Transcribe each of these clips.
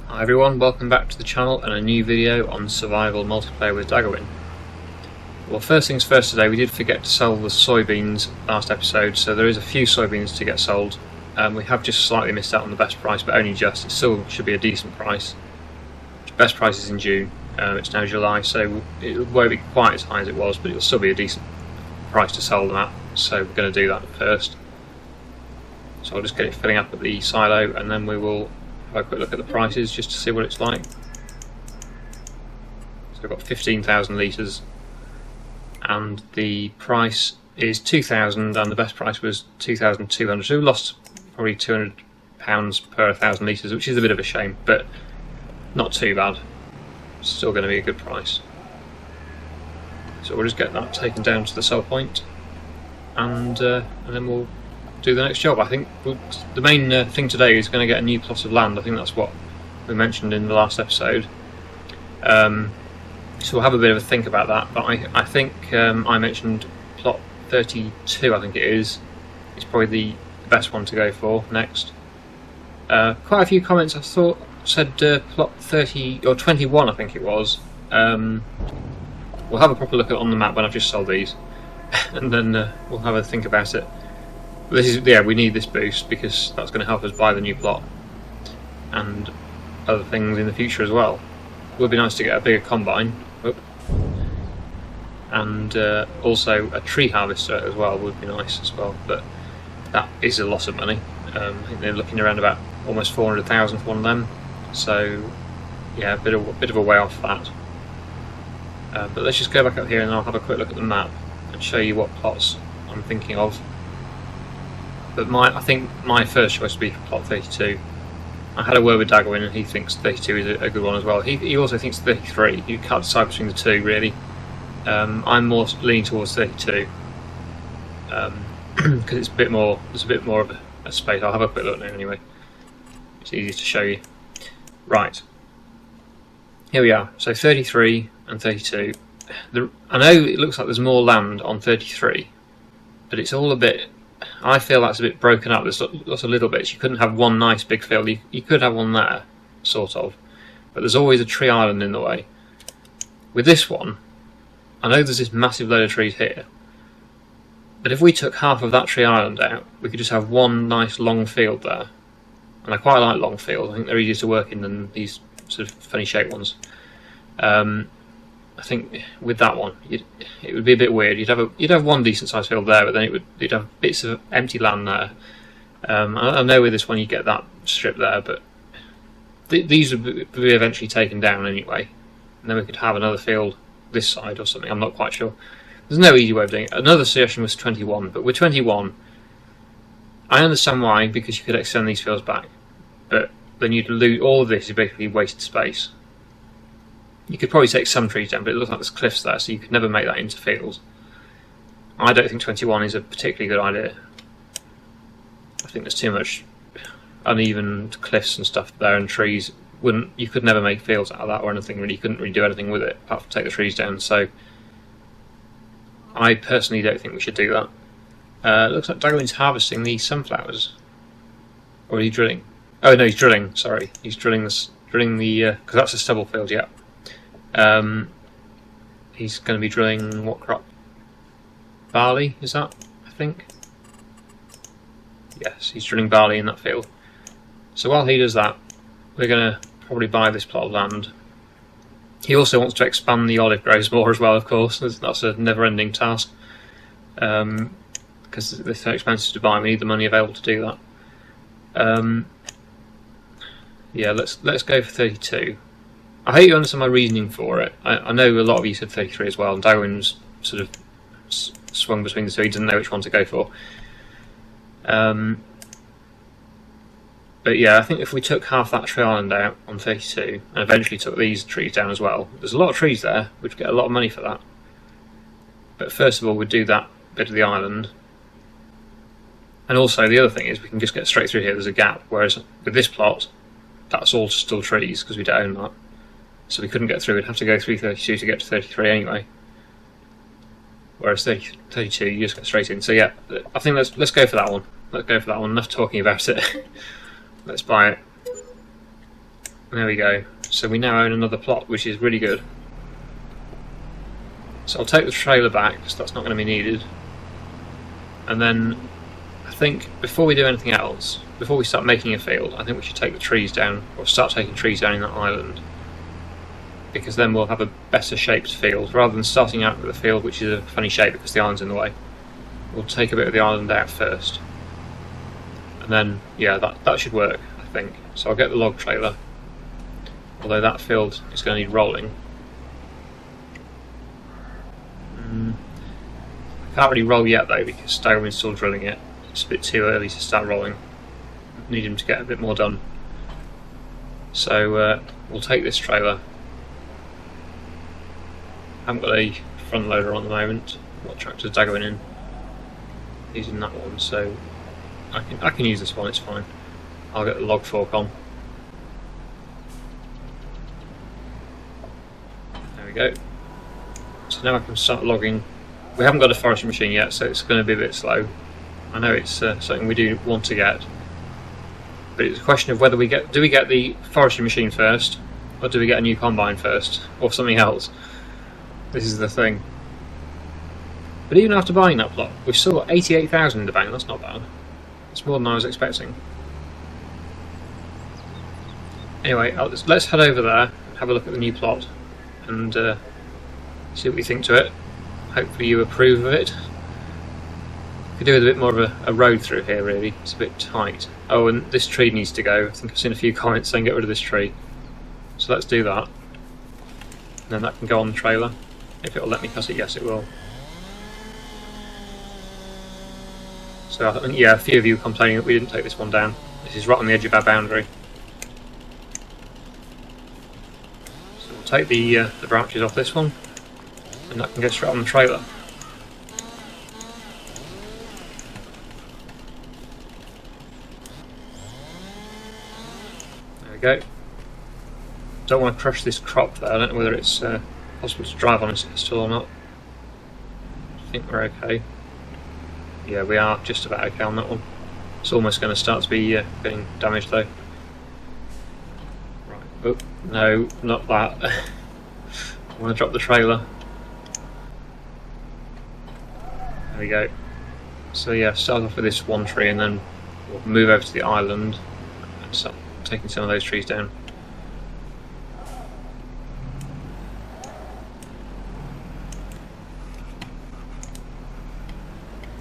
Hi everyone, welcome back to the channel and a new video on survival multiplayer with Daggerwin. Well, first things first today, we did forget to sell the soybeans last episode, so there is a few soybeans to get sold. We have just slightly missed out on the best price, but only just. It still should be a decent price. The best price is in June, it's now July, so it won't be quite as high as it was, but it'll still be a decent price to sell them at, so we're going to do that first. So I'll just get it filling up at the silo and then we will have a quick look at the prices just to see what it's like. So I've got 15,000 litres and the price is 2,000 and the best price was 2,200, so we lost probably £200 per 1,000 litres, which is a bit of a shame, but not too bad. Still going to be a good price. So we'll just get that taken down to the sell point and then we'll do the next job. I think the main thing today is going to get a new plot of land. I think that's what we mentioned in the last episode. So we'll have a bit of a think about that, but I think I mentioned plot 32, I think it is. It's probably the best one to go for next. Quite a few comments I thought said plot 30 or 21, I think it was. We'll have a proper look at on the map when I've just sold these and then we'll have a think about it. This is, yeah, we need this boost because that's going to help us buy the new plot and other things in the future as well. It would be nice to get a bigger combine. And also a tree harvester as well would be nice as well, but that is a lot of money. I think they're looking around about almost 400,000 for one of them, so yeah, a bit of a way off that. But let's just go back up here and I'll have a quick look at the map and show you what plots I'm thinking of. But I think my first choice would be for plot 32. I had a word with Daggerwin and he thinks 32 is a good one as well. He also thinks 33. You can't decide between the two really. I'm more leaning towards 32 because it's a bit more. There's a bit more of a space. I'll have a quick look now anyway. It's easier to show you. Right. Here we are. So 33 and 32. I know it looks like there's more land on 33, but it's all a bit. I feel that's a bit broken up. There's lots of little bits. You couldn't have one nice big field. You could have one there, sort of, but there's always a tree island in the way. With this one, I know there's this massive load of trees here, but if we took half of that tree island out, we could just have one nice long field there. And I quite like long fields. I think they're easier to work in than these sort of funny shaped ones. I think with that one, it would be a bit weird. You'd have one decent sized field there, but then you'd have bits of empty land there. I know with this one you get that strip there, but these would be eventually taken down anyway, and then we could have another field this side or something. I'm not quite sure. There's no easy way of doing it. Another suggestion was 21, but with 21, I understand why, because you could extend these fields back, but then you'd lose all of this is basically wasted space. You could probably take some trees down, but it looks like there's cliffs there, so you could never make that into fields. I don't think 21 is a particularly good idea. I think there's too much uneven cliffs and stuff there, and trees you could never make fields out of that or anything really. You couldn't really do anything with it apart from take the trees down. So I personally don't think we should do that. It looks like Daggerwin's harvesting the sunflowers, or is he drilling? Oh no, he's drilling. Sorry, he's drilling the because that's a stubble field. Yeah. He's going to be drilling what crop? Barley, is that? I think. Yes, he's drilling barley in that field. So while he does that, we're going to probably buy this plot of land. He also wants to expand the olive groves more as well, of course. That's a never-ending task. Because they're so expensive to buy, we need the money available to do that. Yeah, let's go for 32. I hope you understand my reasoning for it. I know a lot of you said 33 as well, and Daggerwin's sort of swung between the two. He didn't know which one to go for. But yeah, I think if we took half that tree island out on 32, and eventually took these trees down as well, there's a lot of trees there, we'd get a lot of money for that. But first of all, we'd do that bit of the island. And also, the other thing is we can just get straight through here, there's a gap, whereas with this plot, that's all still trees, because we don't own that. So we couldn't get through, we'd have to go through 32 to get to 33 anyway. Whereas 32, you just get straight in. So yeah, I think let's go for that one. Let's go for that one, enough talking about it. Let's buy it. There we go. So we now own another plot, which is really good. So I'll take the trailer back, because that's not going to be needed. And then I think before we do anything else, before we start making a field, I think we should take the trees down, or start taking trees down in that island. Because then we'll have a better shaped field, rather than starting out with a field which is a funny shape because the island's in the way. We'll take a bit of the island out first. And then, yeah, that should work, I think. So I'll get the log trailer. Although that field is going to need rolling. I can't really roll yet though because Daggerwin's still drilling it. It's a bit too early to start rolling. Need him to get a bit more done. So we'll take this trailer. I haven't got a front loader on the moment. What tractor's Daggerwin in? He's in that one, so I can use this one, it's fine. I'll get the log fork on. There we go. So now I can start logging. We haven't got a forestry machine yet, so it's going to be a bit slow. I know it's something we do want to get, but it's a question of whether do we get the forestry machine first, or do we get a new combine first, or something else. This is the thing. But even after buying that plot, we've still got 88,000 in the bank. That's not bad. It's more than I was expecting. Anyway, let's head over there, have a look at the new plot, and see what we think to it. Hopefully you approve of it. Could do with a bit more of a road through here, really. It's a bit tight. Oh, and this tree needs to go. I think I've seen a few comments saying get rid of this tree. So let's do that. And then that can go on the trailer. If it'll let me cut it, yes it will. So I think, yeah, a few of you were complaining that we didn't take this one down. This is right on the edge of our boundary. So we'll take the branches off this one, and that can go straight on the trailer. There we go. Don't want to crush this crop there. I don't know whether it's possible to drive on it still or not. I think we're okay. Yeah, we are just about okay on that one. It's almost going to start to be getting damaged though. Right, oh, no, not that. I want to drop the trailer. There we go. So yeah, start off with this one tree and then we'll move over to the island and start taking some of those trees down.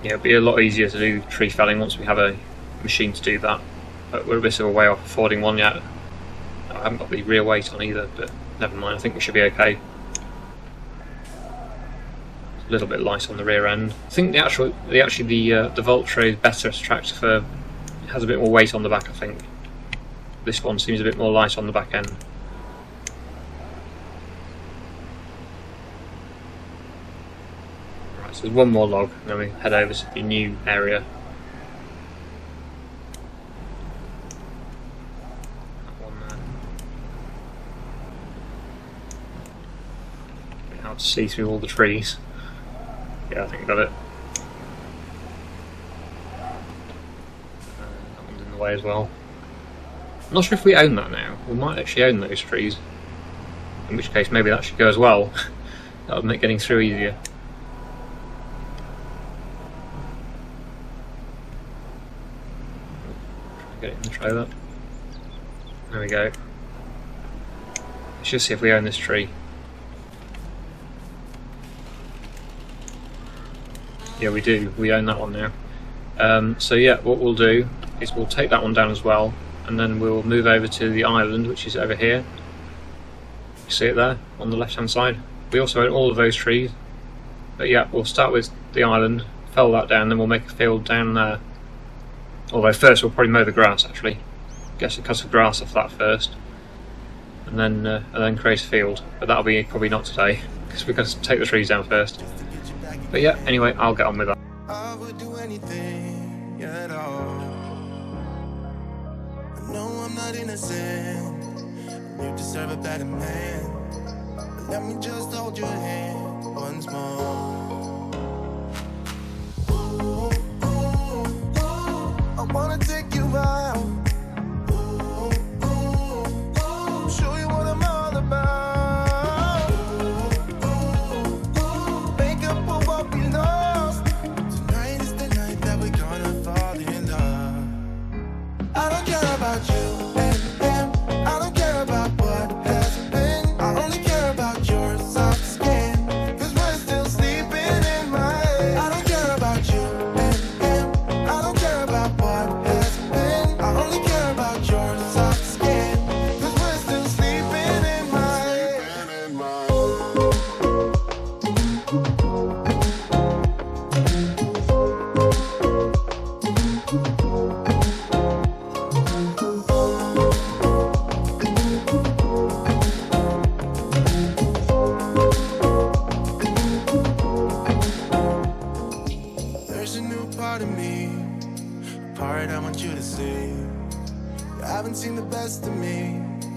Yeah, it'll be a lot easier to do tree felling once we have a machine to do that. But we're a bit of a way off affording one yet. I haven't got the rear weight on either, but never mind, I think we should be okay. It's a little bit light on the rear end. I think the Voltre is better as a tractor for, it has a bit more weight on the back, I think. This one seems a bit more light on the back end. So there's one more log, and then we head over to the new area. That one there. A bit hard to see through all the trees. Yeah, I think I got it. That one's in the way as well. I'm not sure if we own that now. We might actually own those trees. In which case, maybe that should go as well. That would make getting through easier. Get it in the trailer. There we go. Let's just see if we own this tree. Yeah, we do. We own that one now. So yeah, what we'll do is we'll take that one down as well, and then we'll move over to the island, which is over here. You see it there on the left hand side. We also own all of those trees. But yeah, we'll start with the island, fell that down, then we'll make a field down there. Although first we'll probably mow the grass actually. Get a cut of grass off that first, and then create a field. But that'll be probably not today because we've got to take the trees down first. But yeah, anyway, I'll get on with that. I would do anything at all. I know I'm not innocent. You deserve a better man. But let me just hold your hand once more. I wanna take you out.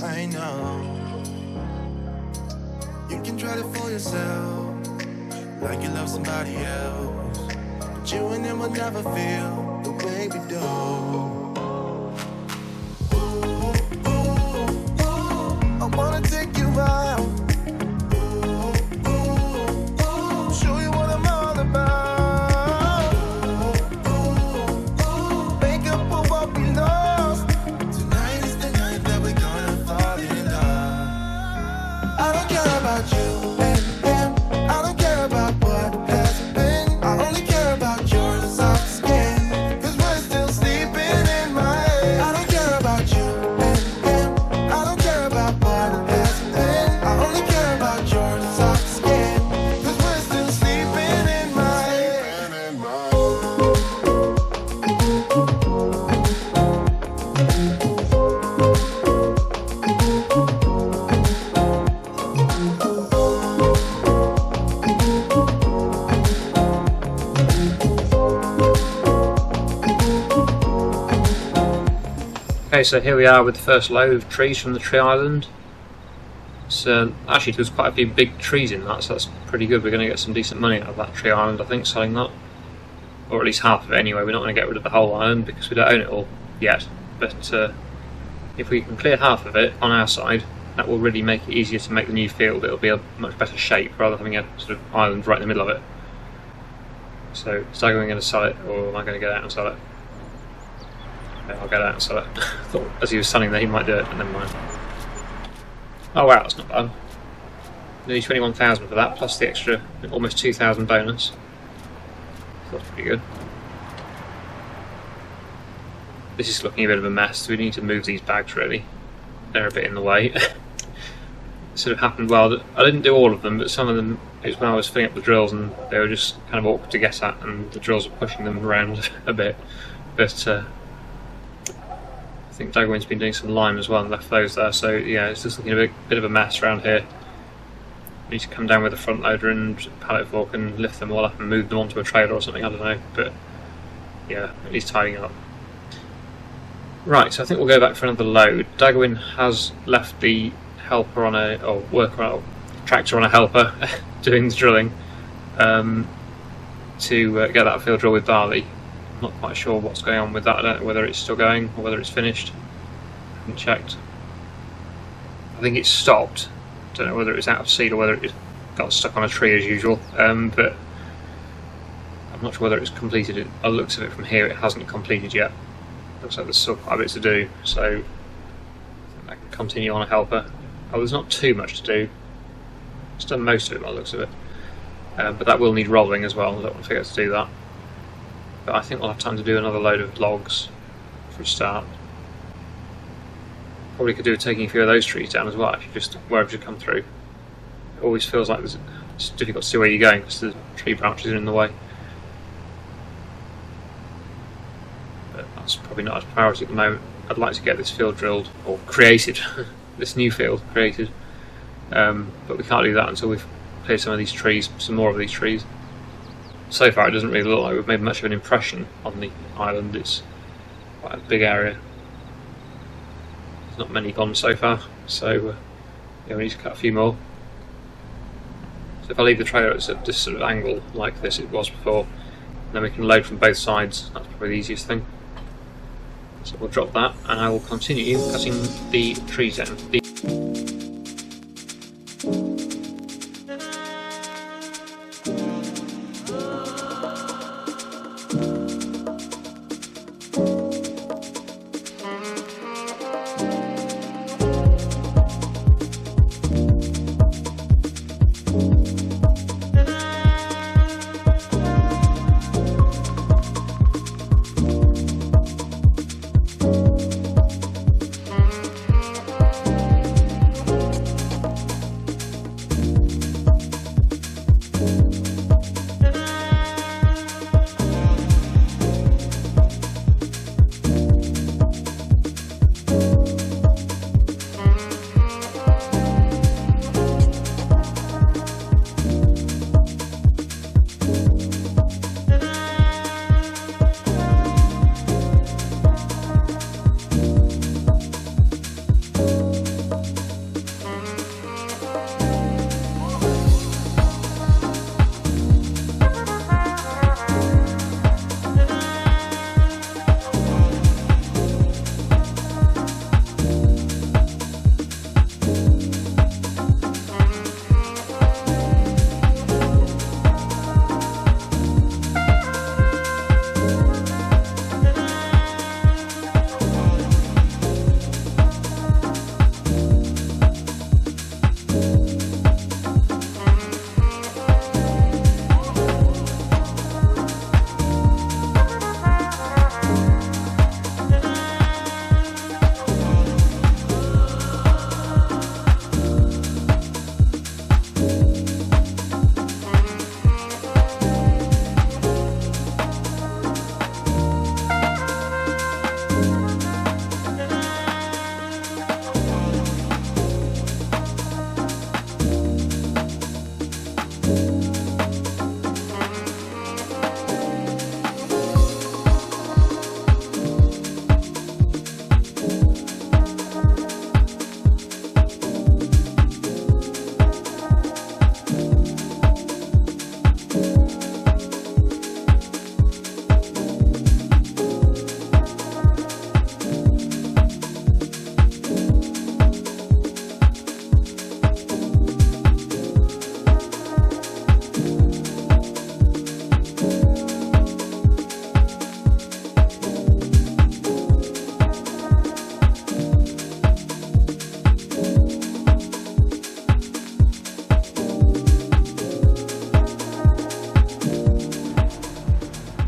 I know. You can try to fool yourself, like you love somebody else, but you and him will never feel the way we do. Ooh, ooh, ooh, I wanna take you out. Ooh, ooh, ooh, show you what I'm all about. Ooh, ooh, make up for what we lost. Tonight is the night that we're gonna fall in love. I don't care about you and him. I don't care about what has been. I only care about your soft skin, 'cause we're still sleeping in my head. I don't care about you and him. I don't care about what has been. I only care about your soft skin, 'cause we're still sleeping in my head. Okay, so here we are with the first load of trees from the tree island. So actually there's quite a few big trees in that, so that's pretty good. We're going to get some decent money out of that tree island, I think, selling that. Or at least half of it anyway. We're not going to get rid of the whole island because we don't own it all yet. But if we can clear half of it on our side, that will really make it easier to make the new field. It'll be a much better shape rather than having a sort of island right in the middle of it. So is Daggerwin going to sell it, or am I going to get out and sell it? I'll get out and sell it. I thought as he was standing there he might do it, but never mind. Oh wow, that's not bad. Nearly 21,000 for that, plus the extra almost 2,000 bonus. That's pretty good. This is looking a bit of a mess, so we need to move these bags really. They're a bit in the way. It sort of happened well. I didn't do all of them, but some of them, it was when I was filling up the drills and they were just kind of awkward to get at and the drills were pushing them around a bit. But I think Daggerwin's been doing some lime as well and left those there, so yeah, it's just looking a bit of a mess around here. We need to come down with a front loader and pallet fork and lift them all up and move them onto a trailer or something, I don't know, but yeah, at least tidying up. Right, so I think we'll go back for another load. Daggerwin has left the helper on a, or worker, or tractor on a helper doing the drilling to get that field drill with barley. Not quite sure what's going on with that. I don't know whether it's still going or whether it's finished. I haven't checked. I think it's stopped. Don't know whether it's out of seed or whether it got stuck on a tree as usual. But I'm not sure whether it's completed. It, by the looks of it from here, it hasn't completed yet. Looks like there's still quite a bit to do. So I think I can continue on a helper. Oh, there's not too much to do. It's done most of it by the looks of it. But that will need rolling as well. I don't want to forget to do that. But I think we'll have time to do another load of logs for a start. Probably could do with taking a few of those trees down as well, actually, just wherever you come through. It always feels like it's difficult to see where you're going because the tree branches are in the way. But that's probably not a priority at the moment. I'd like to get this field drilled, or created, this new field created. But we can't do that until we've cleared some of these trees, some more of these trees. So far it doesn't really look like we've made much of an impression on the island. It's quite a big area. There's not many gone so far, so yeah, we need to cut a few more. So if I leave the trailer at this sort of angle like this it was before, then we can load from both sides. That's probably the easiest thing. So we'll drop that and I will continue cutting the trees down.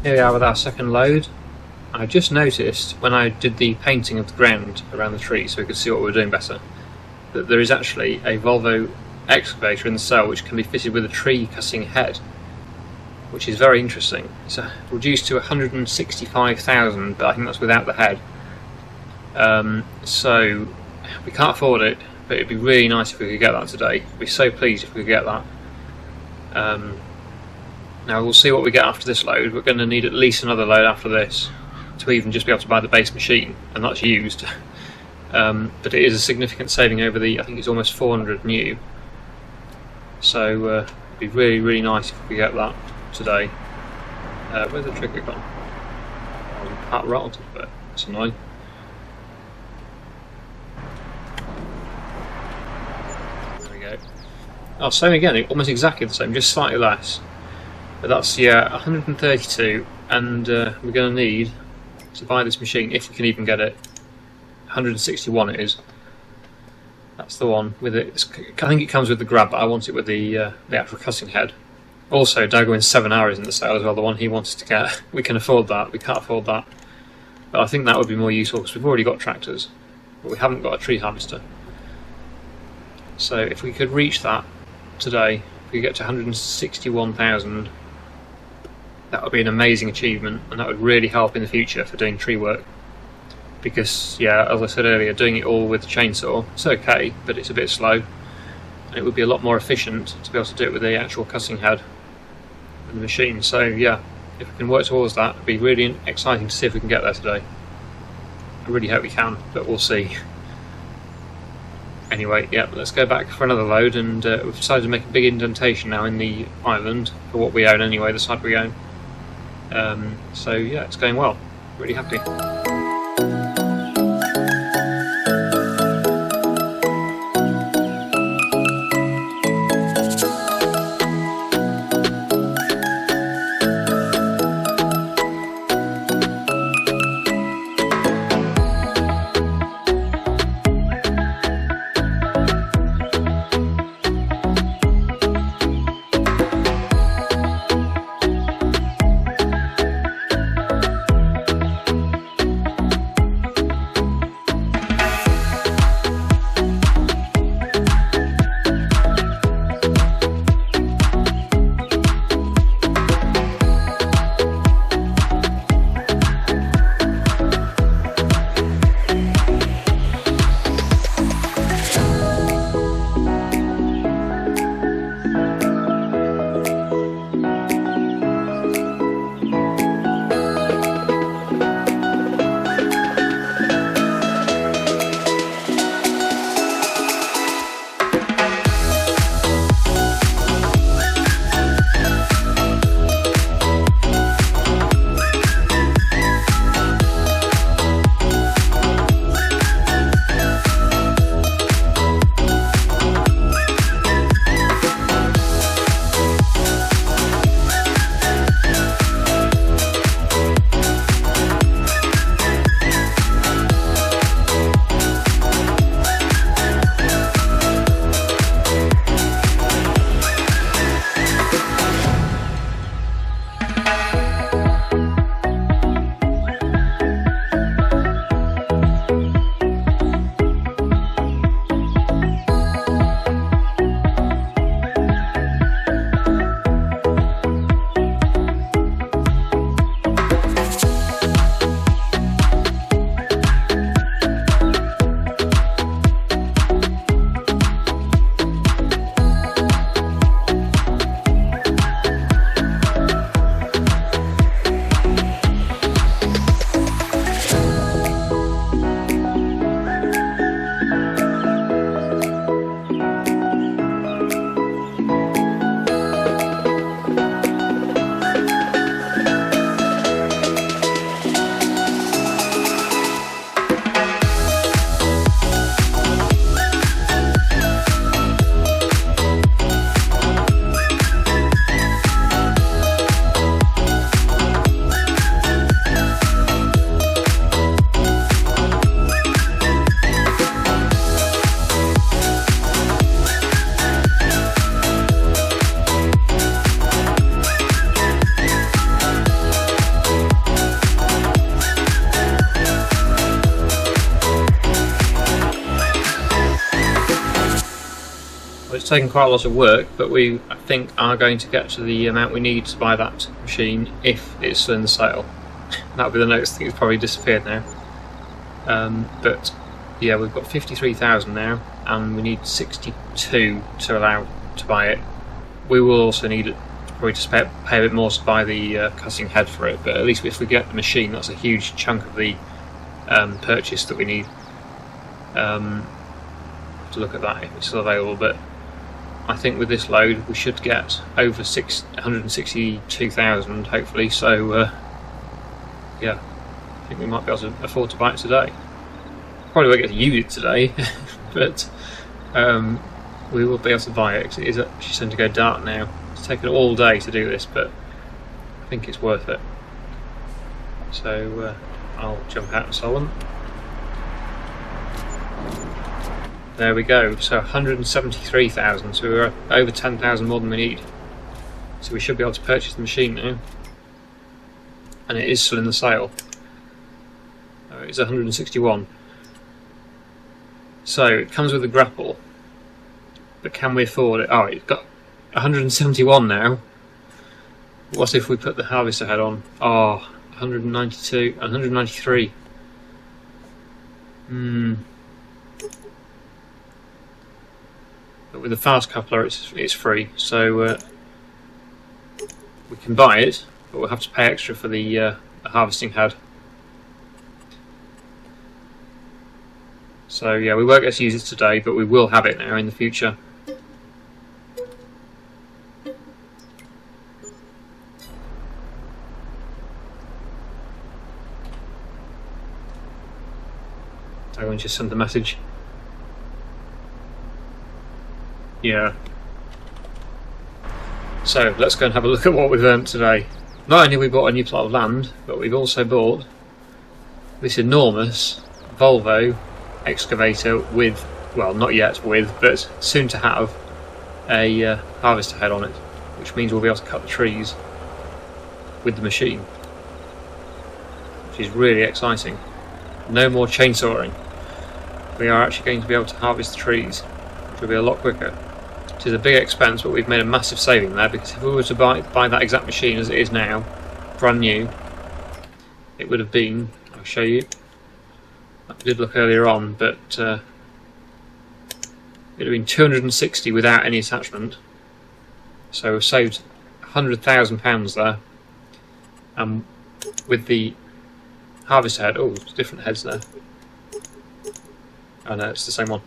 Here we are with our second load. I just noticed when I did the painting of the ground around the tree so we could see what we were doing better, that there is actually a VOLVO excavator in the cell which can be fitted with a tree cutting head, which is very interesting. It's reduced to 165,000, but I think that's without the head. So we can't afford it, but it'd be really nice if we could get that today. I'd be so pleased if we could get that. Now we'll see what we get after this load. We're going to need at least another load after this to even just be able to buy the base machine, and that's used. But it is a significant saving over the, I think it's almost 400 new. So it'd be really, really nice if we get that today. Where's the trigger gone? Oh, part rattled a bit. That's annoying. There we go. Oh, same again, almost exactly the same, just slightly less. But that's, yeah, 132, and we're going to need to buy this machine, if we can even get it. 161 it is. That's the one with it. I think it comes with the grab, but I want it with the actual cutting head. Also, Daggerwin's 7 hours in the sale as well, the one he wanted to get. We can afford that, we can't afford that. But I think that would be more useful because we've already got tractors, but we haven't got a tree harvester. So if we could reach that today, if we get to 161,000, that would be an amazing achievement, and that would really help in the future for doing tree work. Because, yeah, as I said earlier, doing it all with the chainsaw, it's okay, but it's a bit slow. And it would be a lot more efficient to be able to do it with the actual cutting head and the machine. So, yeah, if we can work towards that, it'd be really exciting to see if we can get there today. I really hope we can, but we'll see. Anyway, yeah, let's go back for another load, and we've decided to make a big indentation now in the island for what we own anyway, the side we own. So yeah, it's going well. Really happy. Well, it's taken quite a lot of work, but we, I think, are going to get to the amount we need to buy that machine if it's still in the sale. That'll be the next thing. It's probably disappeared now. But yeah, we've got 53,000 now, and we need 62 to allow to buy it. We will also need it probably to pay a bit more to buy the cutting head for it, but at least if we get the machine, that's a huge chunk of the purchase that we need. To look at that if it's still available, but I think with this load we should get over 162,000 hopefully, so yeah, I think we might be able to afford to buy it today. Probably won't get to use it today, but we will be able to buy it because it is actually starting to go dark now. It's taken all day to do this, but I think it's worth it. So I'll jump out and sell them. There we go, so 173,000, so we're over 10,000 more than we need. So we should be able to purchase the machine now. And it is still in the sale. It's 161. So it comes with a grapple. But can we afford it? Oh, it's got 171 now. What if we put the harvester head on? Oh, 192, 193. But with the fast coupler it's free, so we can buy it, but we'll have to pay extra for the harvesting head. So yeah, we won't get to use it today, but we will have it now in the future. Daggerwin just sent a message. Yeah. So let's go and have a look at what we've earned today. Not only have we bought a new plot of land, but we've also bought this enormous VOLVO excavator with, well, not yet with, but soon to have a harvester head on it, which means we'll be able to cut the trees with the machine, which is really exciting. No more chainsawing. We are actually going to be able to harvest the trees, which will be a lot quicker. It is a big expense, but we've made a massive saving there, because if we were to buy that exact machine as it is now, brand new, it would have been, I'll show you, I did look earlier on, but it would have been 260 without any attachment, so we've saved £100,000 there, and with the harvester head, oh, there's different heads there, oh no, it's the same one.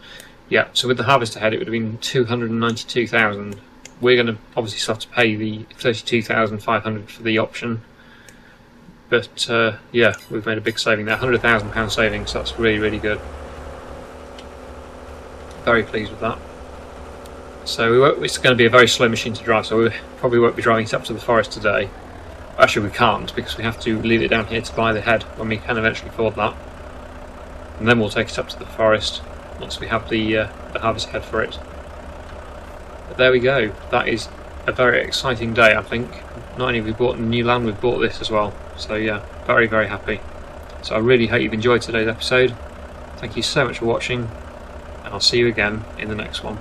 Yeah, so with the harvester head it would have been 292,000. We're going to obviously still have to pay the 32,500 for the option, but yeah, we've made a big saving there, £100,000 saving, so that's really, really good. Very pleased with that. So it's going to be a very slow machine to drive, so we probably won't be driving it up to the forest today. Actually, we can't, because we have to leave it down here to buy the head when we can eventually afford that, and then we'll take it up to the forest once we have the harvest head for it. But there we go. That is a very exciting day, I think. Not only have we bought new land, we've bought this as well. So yeah, very, very happy. So I really hope you've enjoyed today's episode. Thank you so much for watching, and I'll see you again in the next one.